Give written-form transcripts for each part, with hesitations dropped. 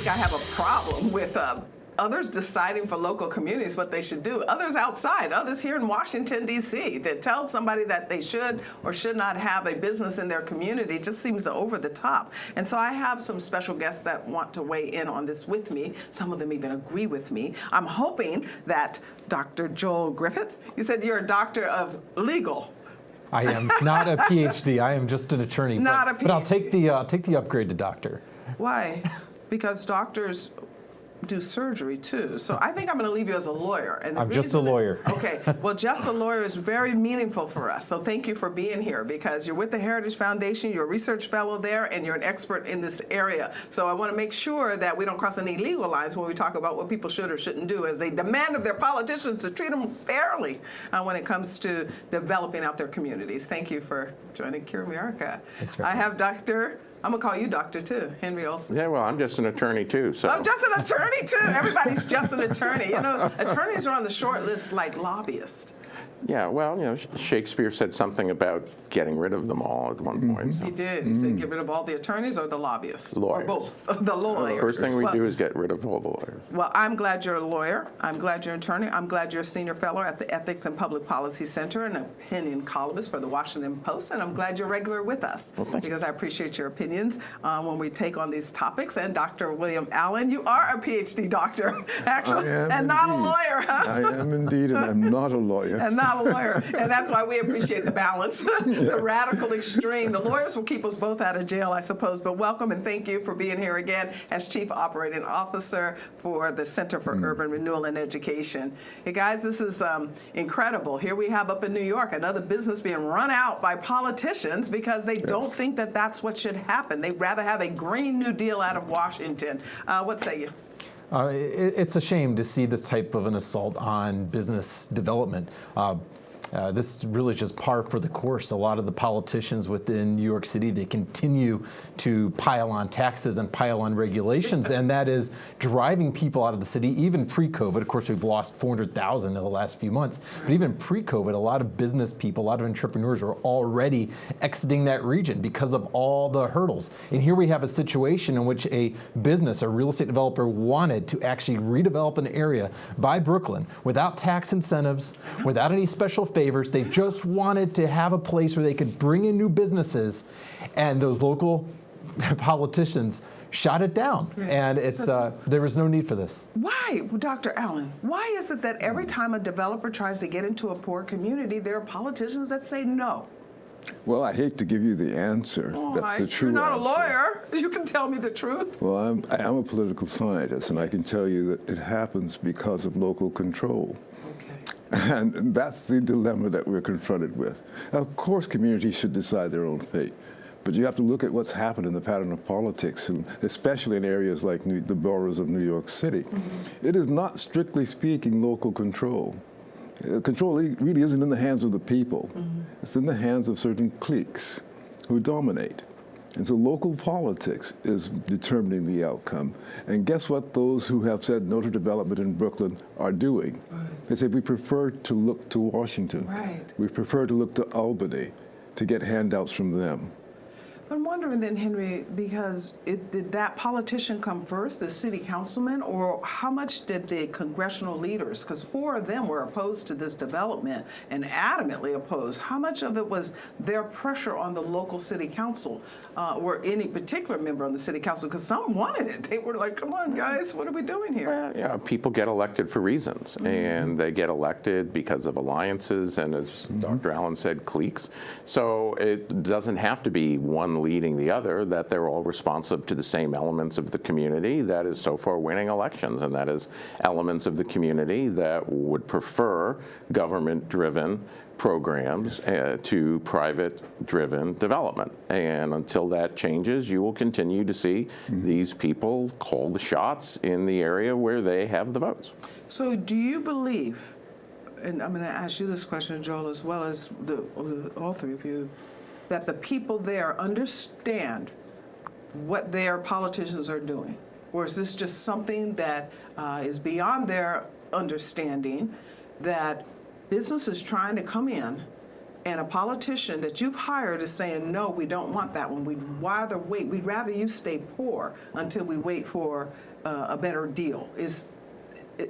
I have a problem with others deciding for local communities what they should do. Others outside, others here in Washington, D.C., that tell somebody that they should or should not have a business in their community just seems over the top. And so I have some special guests that want to weigh in on this with me. Some of them even agree with me. I'm hoping that Dr. Joel Griffith, you said you're a doctor of legal. I am not a PhD. I am just an attorney. Not a PhD. But I'll take the upgrade to doctor. Why? Because doctors do surgery too. So I think I'm going to leave you as a lawyer. And I'm just a lawyer. Okay. Well, just a lawyer is very meaningful for us. So thank you for being here, because you're with the Heritage Foundation, you're a research fellow there, and you're an expert in this area. So I want to make sure that we don't cross any legal lines when we talk about what people should or shouldn't do, as they demand of their politicians to treat them fairly when it comes to developing out their communities. Thank you for joining Cure America. I have Dr. I'm going to call you doctor, too, Henry Olson. Yeah, well, I'm just an attorney, too. So. Oh, just an attorney, too? Everybody's just an attorney. You know, attorneys are on the short list like lobbyists. Yeah, well, you know, Shakespeare said something about getting rid of them all at one point. So. He did. He said get rid of all the attorneys or the lobbyists? Lawyers. Or both. The lawyers. First thing we do is get rid of all the lawyers. Well, I'm glad you're a lawyer. I'm glad you're an attorney. I'm glad you're a senior fellow at the Ethics and Public Policy Center and an opinion columnist for the Washington Post. And I'm glad you're regular with us, because I appreciate your opinions when we take on these topics. And Dr. William Allen, you are a PhD doctor, actually, and not a lawyer, huh? I am indeed, and I'm not a lawyer. And not a lawyer. And that's why we appreciate the balance, the radical extreme. The lawyers will keep us both out of jail, I suppose. But welcome and thank you for being here again as Chief Operating Officer for the Center for Urban Renewal and Education. Hey, guys, this is incredible. Here we have up in New York another business being run out by politicians because they don't think that that's what should happen. They'd rather have a Green New Deal out of Washington. What say you? It's a shame to see this type of an assault on business development. This really is just par for the course. A lot of the politicians within New York City, they continue to pile on taxes and pile on regulations, and that is driving people out of the city, even pre-COVID. Of course, we've lost 400,000 in the last few months, but even pre-COVID, a lot of business people, a lot of entrepreneurs are already exiting that region because of all the hurdles. And here we have a situation in which a business, a real estate developer, wanted to actually redevelop an area by Brooklyn without tax incentives, without any special favors. They just wanted to have a place where they could bring in new businesses, and those local politicians shot it down. And it's there was no need for this. Why, Dr. Allen? Why is it that every time a developer tries to get into a poor community, there are politicians that say no? Well, I hate to give you the answer. That's the true answer. You're not answer. a lawyer. You can tell me the truth. Well, I'm a political scientist, and I can tell you that it happens because of local control. And that's the dilemma that we're confronted with. Of course, communities should decide their own fate, but you have to look at what's happened in the pattern of politics, and especially in areas like the boroughs of New York City. It is not, strictly speaking, local control. Control really isn't in the hands of the people. It's in the hands of certain cliques who dominate. And so local politics is determining the outcome. And guess what those who have said no to development in Brooklyn are doing? They say we prefer to look to Washington. We prefer to look to Albany to get handouts from them. I'm wondering then, Henry, because did that politician come first, the city councilman, or how much did the congressional leaders, because 4 of them were opposed to this development and adamantly opposed, how much of it was their pressure on the local city council or any particular member on the city council? Because some wanted it. They were like, come on, guys, what are we doing here? Well, yeah, people get elected for reasons, and they get elected because of alliances and, as Dr. Allen said, cliques. So it doesn't have to be one leading the other, that they're all responsive to the same elements of the community that is so far winning elections, and that is elements of the community that would prefer government-driven programs to private-driven development. And until that changes, you will continue to see these people call the shots in the area where they have the votes. So do you believe, and I'm going to ask you this question, Joel, as well as all 3 of you, that the people there understand what their politicians are doing? Or is this just something that is beyond their understanding, that business is trying to come in and a politician that you've hired is saying, no, we don't want that one. We'd rather wait. We'd rather you stay poor until we wait for a better deal.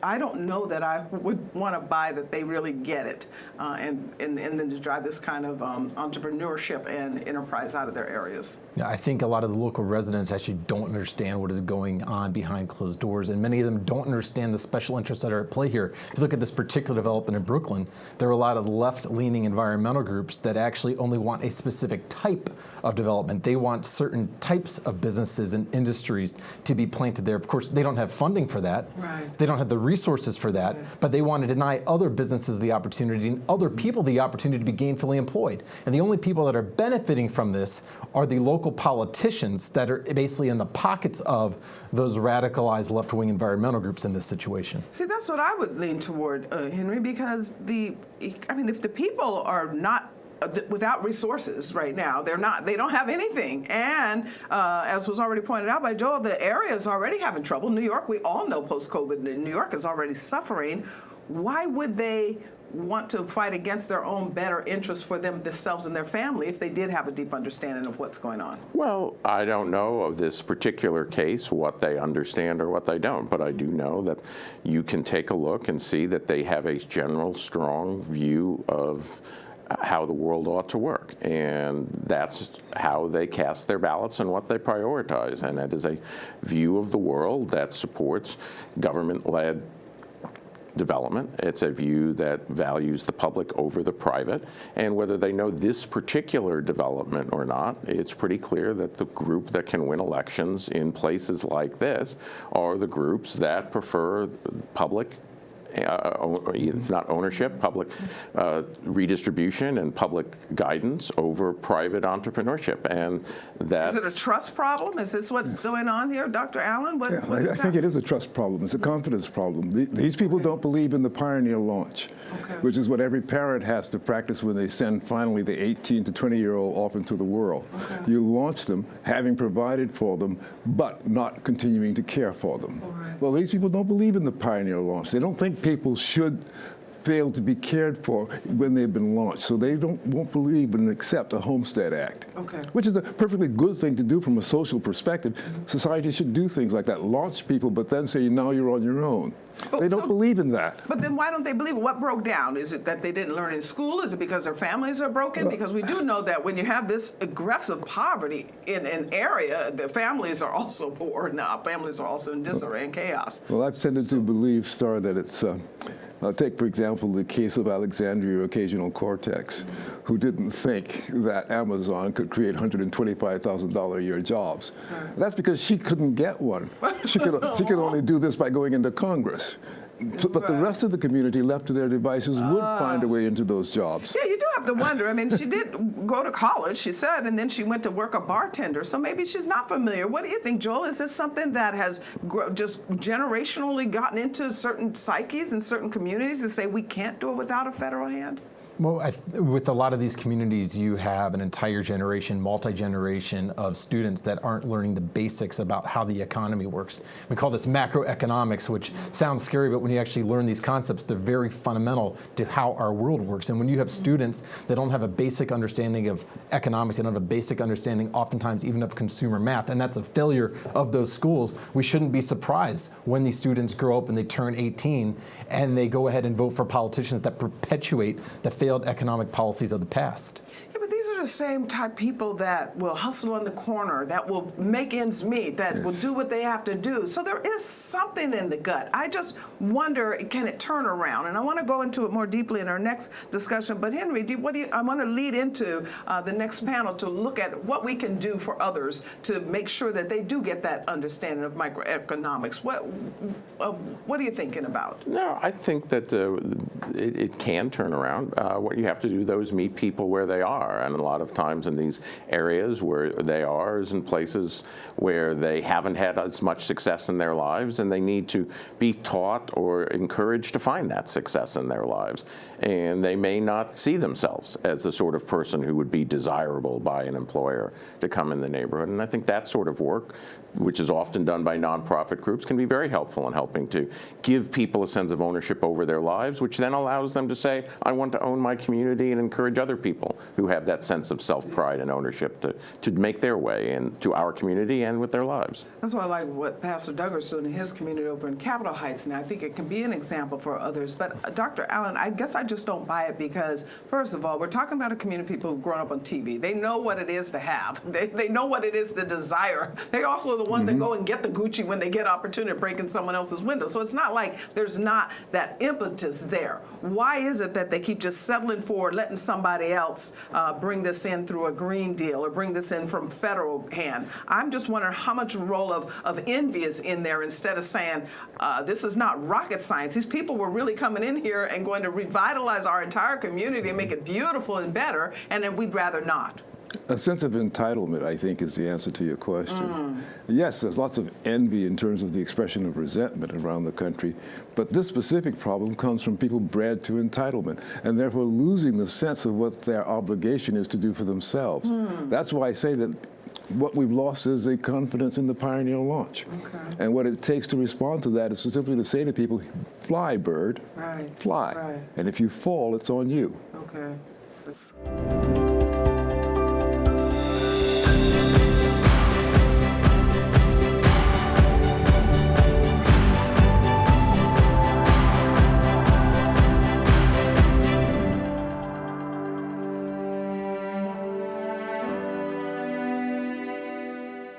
I don't know that I would want to buy that they really get it, and then to drive this kind of entrepreneurship and enterprise out of their areas. Yeah, I think a lot of the local residents actually don't understand what is going on behind closed doors, and many of them don't understand the special interests that are at play here. If you look at this particular development in Brooklyn, there are a lot of left-leaning environmental groups that actually only want a specific type of development. They want certain types of businesses and industries to be planted there. Of course, they don't have funding for that. Right. They don't have the resources for that, but they want to deny other businesses the opportunity and other people the opportunity to be gainfully employed. And the only people that are benefiting from this are the local politicians that are basically in the pockets of those radicalized left-wing environmental groups in this situation. See, that's what I would lean toward, Henry, because if the people are not without resources right now, they don't have anything. And as was already pointed out by Joel, the area is already having trouble. New York, we all know post-COVID, New York is already suffering. Why would they want to fight against their own better interests for themselves and their family if they did have a deep understanding of what's going on? Well, I don't know of this particular case what they understand or what they don't, but I do know that you can take a look and see that they have a general strong view of how the world ought to work, and that's how they cast their ballots and what they prioritize, and that is a view of the world that supports government-led development. It's a view that values the public over the private, and whether they know this particular development or not, it's pretty clear that the group that can win elections in places like this are the groups that prefer public not ownership, public redistribution and public guidance over private entrepreneurship. And that's... Is it a trust problem? Is this what's going on here, Dr. Allen? I think it is a trust problem. It's a confidence problem. These people don't believe in the pioneer launch, which is what every parent has to practice when they send finally the 18 to 20-year-old off into the world. You launch them, having provided for them, but not continuing to care for them. Well, these people don't believe in the pioneer launch. They don't think people should fail to be cared for when they've been launched. So they won't believe and accept a Homestead Act, which is a perfectly good thing to do from a social perspective. Society should do things like that, launch people, but then say, now you're on your own. They don't believe in that. But then why don't they believe it? What broke down? Is it that they didn't learn in school? Is it because their families are broken? Because we do know that when you have this aggressive poverty in an area, the families are also poor now. Families are also in disarray and chaos. Well, I've tended to believe, Star, that it's, take, for example, the case of Alexandria Occasional Cortex, who didn't think that Amazon could create $125,000 a year jobs. That's because she couldn't get one. She could only do this by going into Congress. But the rest of the community left to their devices would find a way into those jobs. Yeah, you do have to wonder. I mean, she did go to college, she said, and then she went to work a bartender. So maybe she's not familiar. What do you think, Joel? Is this something that has just generationally gotten into certain psyches and certain communities to say we can't do it without a federal hand? Well, with a lot of these communities, you have an entire generation, multi-generation of students that aren't learning the basics about how the economy works. We call this macroeconomics, which sounds scary, but when you actually learn these concepts, they're very fundamental to how our world works. And when you have students that don't have a basic understanding of economics, they don't have a basic understanding, oftentimes even of consumer math, and that's a failure of those schools, we shouldn't be surprised when these students grow up and they turn 18 and they go ahead and vote for politicians that perpetuate the failed economic policies of the past. Yeah, but these are the same type people that will hustle on the corner, that will make ends meet, that will do what they have to do. So there is something in the gut. I just wonder, can it turn around? And I want to go into it more deeply in our next discussion. But Henry, I want to lead into the next panel to look at what we can do for others to make sure that they do get that understanding of microeconomics. What are you thinking about? No, I think that it can turn around. What you have to do, though, is meet people where they are. And a lot lot of times in these areas where they are is in places where they haven't had as much success in their lives, and they need to be taught or encouraged to find that success in their lives. And they may not see themselves as the sort of person who would be desirable by an employer to come in the neighborhood. And I think that sort of work, which is often done by nonprofit groups, can be very helpful in helping to give people a sense of ownership over their lives, which then allows them to say, I want to own my community, and encourage other people who have that sense of self-pride and ownership to make their way into our community and with their lives. That's why I like what Pastor Douglas is doing in his community over in Capitol Heights, and I think it can be an example for others. But Dr. Allen, I guess I just don't buy it because, first of all, we're talking about a community of people who've grown up on TV. They know what it is to have. They know what it is to desire. They also are the ones that go and get the Gucci when they get opportunity to break in someone else's window. So it's not like there's not that impetus there. Why is it that they keep just settling for letting somebody else bring this in through a green deal or bring this in from federal hand? I'm just wondering how much role of envy is in there instead of saying this is not rocket science. These people were really coming in here and going to revitalize our entire community and make it beautiful and better, and then we'd rather not. A sense of entitlement, I think, is the answer to your question. Yes, there's lots of envy in terms of the expression of resentment around the country, but this specific problem comes from people bred to entitlement and therefore losing the sense of what their obligation is to do for themselves. That's why I say that what we've lost is a confidence in the pioneer launch. Okay. And what it takes to respond to that is to simply to say to people, fly, bird, Right. fly. Right. And if you fall, it's on you. Okay.